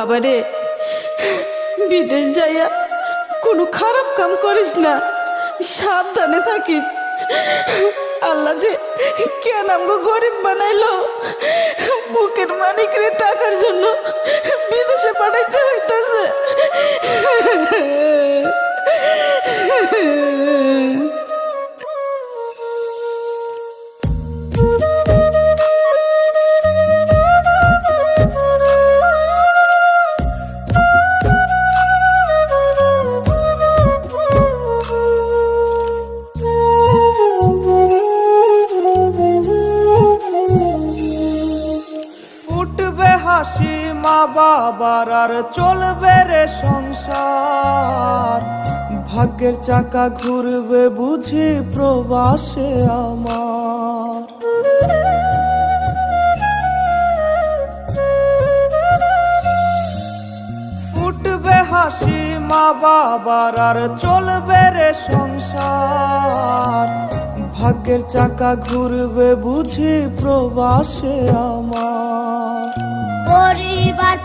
বাবারে, বিদেশ যাইয়া কোনো খারাপ কাম করিস না, সাবধানে থাকিস। আল্লাহ যে কেন আমগো গরিব বানাইলো, বুকের মানিকরে টাকার জন্য বিদেশে পাঠাইতে হইতাছে। ফুটবে হাসি মা বাবার, আর চলবে রে সংসার। ভাগ্যের চাকা ঘুরবে বুঝি প্রবাসে আমার। ফুটবে হাসি মা বাবার, আর চলবে রে সংসার। ভাগ্যের চাকা ঘুরবে বুঝি প্রবাসে আমার। পরিবার